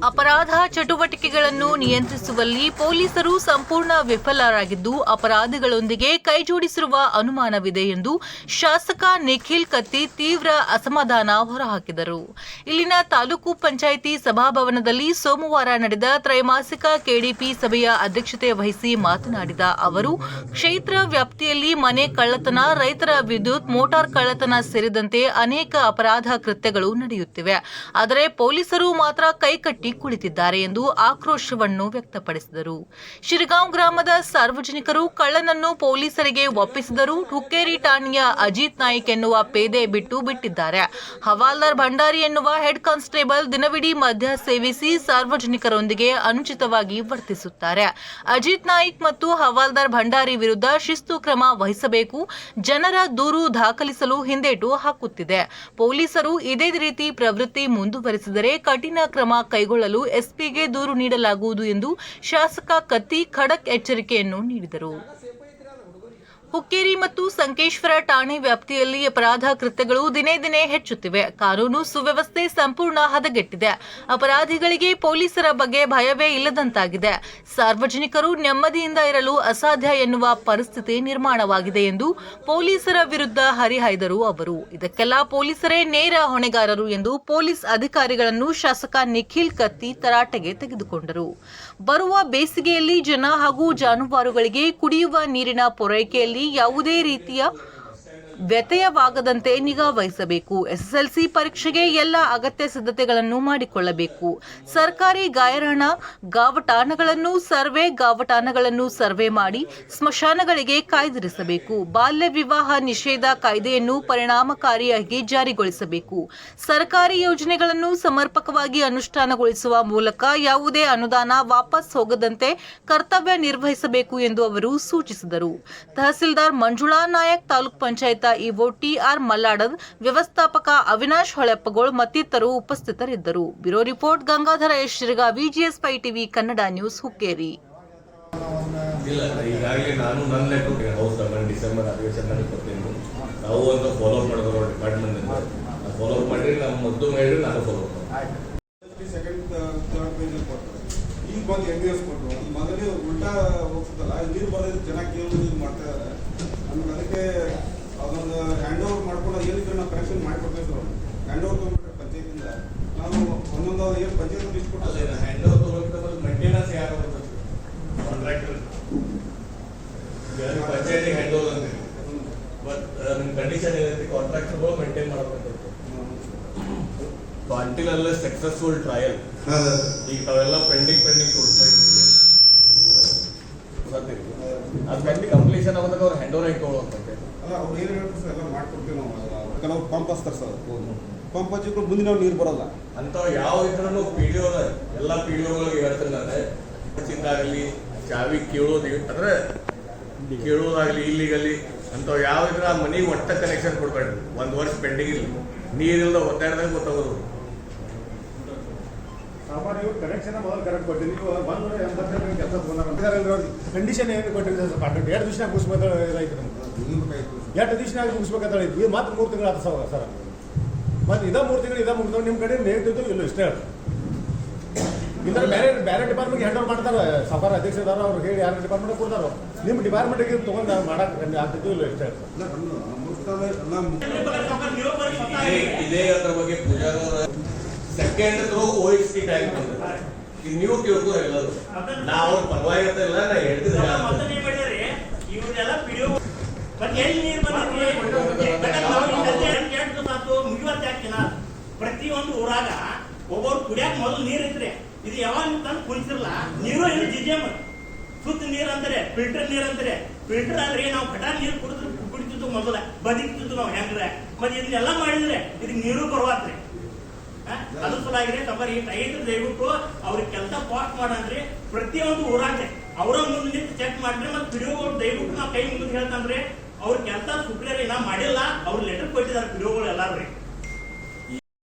ಅಪರಾಧ ಚಟುವಟಿಕೆಗಳನ್ನು ನಿಯಂತ್ರಿಸುವಲ್ಲಿ ಪೊಲೀಸರು ಸಂಪೂರ್ಣ ವಿಫಲರಾಗಿದ್ದು ಅಪರಾಧಿಗಳೊಂದಿಗೆ ಕೈಜೋಡಿಸಿರುವ ಅನುಮಾನವಿದೆ ಎಂದು ಶಾಸಕ ನಿಖಿಲ್ ಕತ್ತಿ ತೀವ್ರ ಅಸಮಾಧಾನ ಹೊರಹಾಕಿದರು. ಇಲ್ಲಿನ ತಾಲೂಕು ಪಂಚಾಯಿತಿ ಸಭಾಭವನದಲ್ಲಿ ಸೋಮವಾರ ನಡೆದ ತ್ರೈಮಾಸಿಕ ಕೆಡಿಪಿ ಸಭೆಯ ಅಧ್ಯಕ್ಷತೆ ವಹಿಸಿ ಮಾತನಾಡಿದ ಅವರು, ಕ್ಷೇತ್ರ ವ್ಯಾಪ್ತಿಯಲ್ಲಿ ಮನೆ ಕಳ್ಳತನ, ರೈತರ ವಿದ್ಯುತ್, ಮೋಟಾರ್ ಕಳ್ಳತನ ಸೇರಿದಂತೆ ಅನೇಕ ಅಪರಾಧ ಕೃತ್ಯಗಳು ನಡೆಯುತ್ತಿವೆ. ಆದರೆ ಪೊಲೀಸರು ಮಾತ್ರ ಕೈಕಟ್ಟಿ ಕುಳಿತಿದ್ದಾರೆ ಎಂದು ಆಕ್ರೋಶವನ್ನು ವ್ಯಕ್ತಪಡಿಸಿದರು. ಶಿರಗಾಂವ್ ಗ್ರಾಮದ ಸಾರ್ವಜನಿಕರು ಕಳ್ಳನನ್ನು ಪೊಲೀಸರಿಗೆ ಒಪ್ಪಿಸಿದರೂ ಹುಕ್ಕೇರಿ ಠಾಣೆಯ ಅಜಿತ್ ನಾಯ್ಕ್ ಎನ್ನುವ ಪೇದೆ ಬಿಟ್ಟಿದ್ದಾರೆ. ಹವಾಲ್ದಾರ್ ಭಂಡಾರಿ ಎನ್ನುವ ಹೆಡ್ ಕಾನ್ಸ್ಟೇಬಲ್ ದಿನವಿಡೀ ಮದ್ಯ ಸೇವಿಸಿ ಸಾರ್ವಜನಿಕರೊಂದಿಗೆ ಅನುಚಿತವಾಗಿ ವರ್ತಿಸುತ್ತಾರೆ. ಅಜಿತ್ ನಾಯ್ಕ್ ಮತ್ತು ಹವಾಲ್ದಾರ್ ಭಂಡಾರಿ ವಿರುದ್ಧ ಶಿಸ್ತು ಕ್ರಮ ವಹಿಸಬೇಕು. ಜನರ ದೂರು ದಾಖಲಿಸಲು ಹಿಂದೇಟು ಹಾಕುತ್ತಿದೆ. ಪೊಲೀಸರು ಇದೇ ರೀತಿ ಪ್ರವೃತ್ತಿ ಮುಂದುವರೆಸಿದರೆ ಕಠಿಣ ಕ್ರಮ ಕೈಗೊಳ್ಳಲು ಎಸ್ಪಿಗೆ ದೂರು ನೀಡಲಾಗುವುದು ಎಂದು ಶಾಸಕ ಕತ್ತಿ ಖಡಕ್ ಎಚ್ಚರಿಕೆಯನ್ನು ನೀಡಿದರು. ಹುಕ್ಕೇರಿ ಮತ್ತು ಸಂಕೇಶ್ವರ ಠಾಣೆ ವ್ಯಾಪ್ತಿಯಲ್ಲಿ ಅಪರಾಧ ಕೃತ್ಯಗಳು ದಿನೇ ದಿನೇ ಹೆಚ್ಚುತ್ತಿವೆ. ಕಾನೂನು ಸುವ್ಯವಸ್ಥೆ ಸಂಪೂರ್ಣ ಹದಗೆಟ್ಟಿದೆ. ಅಪರಾಧಿಗಳಿಗೆ ಪೊಲೀಸರ ಬಗ್ಗೆ ಭಯವೇ ಇಲ್ಲದಂತಾಗಿದೆ. ಸಾರ್ವಜನಿಕರು ನೆಮ್ಮದಿಯಿಂದ ಇರಲು ಅಸಾಧ್ಯ ಎನ್ನುವ ಪರಿಸ್ಥಿತಿ ನಿರ್ಮಾಣವಾಗಿದೆ ಎಂದು ಪೊಲೀಸರ ವಿರುದ್ಧ ಹರಿಹಾಯ್ದರು ಅವರು. ಇದಕ್ಕೆಲ್ಲ ಪೊಲೀಸರೇ ನೇರ ಹೊಣೆಗಾರರು ಎಂದು ಪೊಲೀಸ್ ಅಧಿಕಾರಿಗಳನ್ನು ಶಾಸಕ ನಿಖಿಲ್ ಕತ್ತಿ ತರಾಟೆಗೆ ತೆಗೆದುಕೊಂಡರು. ಬರುವ ಬೇಸಿಗೆಯಲ್ಲಿ ಜನ ಹಾಗೂ ಜಾನುವಾರುಗಳಿಗೆ ಕುಡಿಯುವ ನೀರಿನ ಪೂರೈಕೆಯಲ್ಲಿ ಯಾವುದೇ ರೀತಿಯ ವ್ಯತ್ಯಯವಾಗದಂತೆ ನಿಗಾ ವಹಿಸಬೇಕು. ಎಸ್ಎಸ್ಎಲ್ಸಿ ಪರೀಕ್ಷೆಗೆ ಎಲ್ಲ ಅಗತ್ಯ ಸಿದ್ಧತೆಗಳನ್ನು ಮಾಡಿಕೊಳ್ಳಬೇಕು. ಸರ್ಕಾರಿ ಗಾವಟಾನಗಳನ್ನು ಸರ್ವೆ ಮಾಡಿ ಸ್ಮಶಾನಗಳಿಗೆ ಕಾಯ್ದಿರಿಸಬೇಕು. ಬಾಲ್ಯ ವಿವಾಹ ನಿಷೇಧ ಕಾಯ್ದೆಯನ್ನು ಪರಿಣಾಮಕಾರಿಯಾಗಿ ಜಾರಿಗೊಳಿಸಬೇಕು. ಸರ್ಕಾರಿ ಯೋಜನೆಗಳನ್ನು ಸಮರ್ಪಕವಾಗಿ ಅನುಷ್ಠಾನಗೊಳಿಸುವ ಮೂಲಕ ಯಾವುದೇ ಅನುದಾನ ವಾಪಸ್ ಹೋಗದಂತೆ ಕರ್ತವ್ಯ ನಿರ್ವಹಿಸಬೇಕು ಎಂದು ಅವರು ಸೂಚಿಸಿದರು. ತಹಸೀಲ್ದಾರ್ ಮಂಜುಳಾ ನಾಯಕ್, ತಾಲೂಕ್ ಪಂಚಾಯತ್ ಇಒ ಟಿಆರ್ ಮಲ್ಲಾಡದ್, ವ್ಯವಸ್ಥಾಪಕ ಅವಿನಾಶ್ ಹೊಳೆಪ್ಪಗೋಳ್ ಮತ್ತಿತರರು ಉಪಸ್ಥಿತರಿದ್ದರು. Bureau report Gangadhara S Shiragavi, GS5 TV Kannada news, Hukkeri. ಈಗಾಗಲೇ ನಾನು ನನ್ನ ಲೆಕ್ಕ ಹೌಸ್ ಡಿಸೆಂಬರ್ ಅಧಿವೇಶನ ಕೊಡ್ತೀನಿ. ನಾವು ಒಂದು ಫಾಲೋ ಅಪ್ ಮಾಡಿದ್ರು ಡಿಪಾರ್ಟ್ಮೆಂಟ್ ಫಾಲೋ ಅಪ್ ಮಾಡಿ ನಮ್ಮ ಮೊದಲು ಮಾಡಿ ನಾನು ಫಾಲೋ ಅಪ್ ಈಗ ಬಂದು MBS ಕೊಟ್ಟರು. ಮೊದಲೇ ಉಲ್ಟಾ ಹೋಗ್ತದಲ್ಲ, ನೀರು ಬರೋದು ಜನ ಕೇಳೋದು ಇದು ಮಾಡ್ತಾ ಇದ್ದಾರೆ. ನಮ್ಗೆ ಅದಕ್ಕೆ ಅದೊಂದು ಹ್ಯಾಂಡ್ ಓವರ್ ಮಾಡ್ಕೊಂಡು ಏನಿದ್ರೆ ನಾವು ಕರೆಕ್ಷನ್ ಮಾಡಿಕೊಡ್ತೀವಿ. ಹ್ಯಾಂಡ್ ಓವರ್ ತೊಗೊಂಡ್ಬಿಟ್ರೆ ಪಂಚಾಯತಿಂದ ನಾವು ಒಂದೊಂದು ಏನು ಪಂಚಾಯತ್ ಲಿಸ್ಟ್ ಕೊಟ್ಟಲ್ಲ, ಹ್ಯಾಂಡ್ ಓವರ್ ತೊಗೊಂಡ್ರೆ ಮೇಂಟೆನೆನ್ಸ್ ಯಾರು ಕಾಂಟ್ರಾಕ್ಟರ್ ಪಂಚಾಯತಿಗೆ ಹ್ಯಾಂಡ್ ಓವರ್ ಅಂತೀವಿ. ಬಟ್ ನಿಮ್ಮ ಕಂಡೀಷನ್ ಏನೈತಿ, ಕಾಂಟ್ರಾಕ್ಟರ್ಗಳು ಮೇಂಟೈನ್ ಮಾಡಬೇಕಂತ. ಅಂಟಿಲ್ ಅಲ್ಲ ಸಕ್ಸಸ್ಫುಲ್ ಟ್ರಯಲ್ ಈಗ ತಾವೆಲ್ಲ ಪೆಂಡಿಂಗ್ ತೋರಿಸ್ತಾ ಇದ್ದೀವಿ. ಅದು ಪೆಂಡಿಂಗ್ ಕಂಪ್ಲೀಷನ್ ಆಗೋದಾಗ ಅವ್ರು ಹ್ಯಾಂಡ್ ಓವರ್ ಇಟ್ಕೊಳ್ಳುವಂತ ಅಲ್ಲ, ಅವ್ರು ಏನು ಹೇಳ್ತಾರೆ ಎಲ್ಲ ಮಾಡ್ಕೊಡ್ತೀವಿ ನಾವು. ಕೆಲವು ಪಂಪ್ ಹಚ್ತಾರೆ ಸರ್, ಪಂಪ್ ಹಚ್ಚಿಕೊಂಡು ಮುಂದೆ ನಾವು ನೀರು ಬರೋಲ್ಲ ಅಂತ ಯಾವ ಇದ್ರೂ PDO ಎಲ್ಲ PDOಗಳಿಗೆ ಹೇಳ್ತಾರೆ. ನಾನು ಚಿಂತಾಗಲಿ ಚಾವಿ ಕೇಳೋದು ಅಂದ್ರೆ ಕೇಳೋದಾಗಲಿ ಇಲ್ಲಿಗಲ್ಲಿ ಅಂತ ಯಾವ ಇದ್ರೆ ಆ ಮನೆಗೆ ಒಟ್ಟ ಕನೆಕ್ಷನ್ ಕೊಡ್ಬೇಡ್ರಿ. 1 ವರ್ಷ ಪೆಂಡಿಂಗ್ ಇಲ್ಲ, ನೀರಿಲ್ಲದ ಒತ್ತಾಡ್ದಾಗ ಗೊತ್ತಾಗೋದು. ಕನೆಕ್ಷನ್ ಮೊದಲು ಕರೆಕ್ಟ್ ಕೊಟ್ಟಿದ್ದೀವಿ. 180 ಕೆಲಸ ತೊಗೊಂಡ್ರೆ ಕಂಡೀಷನ್ ಏನು ಕೊಟ್ಟಿದ್ದೀವಿ ಸರ್. 2 ದಿವಸ ಮುಗಿಸ್ಬೇಕು ರೈತ ನಮ್ಗೆ 2 ದಿವಸ ಮುಗಿಸ್ಬೇಕಂತ ಹೇಳಿದ್ವಿ. ಮಾತ್ರ 3 ತಿಂಗಳು ಆದ ಸರ್. ಮತ್ತು 3 ತಿಂಗಳು ಮುಗಿದವ್ ನಿಮ್ಮ ಕಡೆ ನೇಗ್ತಿದ್ದು ಇಲ್ಲ ಇಷ್ಟೇ. ಇಲ್ಲ ಬೇರೆ ಡಿಪಾರ್ಟ್ಮೆಂಟ್ಗೆ ಹ್ಯಾಂಡ್ ಓವರ್ ಮಾಡ್ತಾರೆ. ಸಫಾರ್ ಅಧ್ಯಕ್ಷದಾರ ಅವ್ರು ಹೇಳಿ ಯಾರು ಡಿಪಾರ್ಟ್ಮೆಂಟ್ ಕೊಡ್ತಾರೋ ನಿಮ್ಮ ಡಿಪಾರ್ಟ್ಮೆಂಟ್ಗೆ ತೊಗೊಂಡು ಮಾಡಕ್ಕೆ ಆಗ್ತಿದ್ದು ಇಲ್ಲ ಇಷ್ಟೇ. ಇದೇ ಅದ್ರ ಬಗ್ಗೆ ಪೂಜಾರವರ ಸೆಕೆಂಡ್ OXT ಟ್ಯಾಂಕ್ ನೀವು ಕೇಳ್ಕೋ ಎಲ್ಲರೂ. ನಾವು ಪರವಾಗಿಲ್ಲ, ನಾ ಹೇಳ್ತಿದ್ದೆ ಪ್ರತಿಯೊಂದು ಊರಾಗ ಒಬ್ಬರು ಕುಡಿಯಾಕ ಮೊದಲು ನೀರ್ ಇದ್ರೆ ಇದು ಯಾವಾಗ ತಂದು ಕುಡಿಸಿರಲ್ಲ. ನೀರು ಏನು GGM ಶುದ್ಧ ನೀರ್ ಅಂತಾರೆ, ಫಿಲ್ಟರ್ ನೀರ್ ಅಂತಾರೆ. ಫಿಲ್ಟರ್ ಅಂದ್ರೆ ನಾವು ಘಟ ನೀರು ಕುಡಿತಿದ್ದು ಮೊದಲ ಬದುಕ್ತಿದ್ದು ನಾವು ಹೆಂಗ್ರೆ. ಮತ್ತೆ ಇದನ್ನೆಲ್ಲ ಮಾಡಿದ್ರೆ ಇದಕ್ಕೆ ನೀರು ಬರುವಾತ್ರಿ. ಅದು ಸಲುವಾಗಿ ತಮ್ಮರಿ ರೈತರು ದಯವಿಟ್ಟು ಅವ್ರಿಗೆ ಕೆಲಸ ಪಾಸ್ ಮಾಡಂದ್ರೆ ಪ್ರತಿಯೊಂದು ಊರಾಗ ಅವರ ಮುಂದೆ ನಿಂತು ಚೆಕ್ ಮಾಡ್ರಿ. ಮತ್ತೆ PDOಗಳು ದಯವಿಟ್ಟು ನಾವು ಕೈ ಮುಂದೆ ಹೇಳ್ತಾನ್ರಿ ಅವ್ರ ಕೆಲಸ ಸುಪ್ರಿಯರ್ ಏನ ಮಾಡಿಲ್ಲ. ಅವ್ರು ಲೆಟರ್ ಕೊಟ್ಟಿದ್ದಾರೆ PDOಗಳು ಎಲ್ಲಾರು.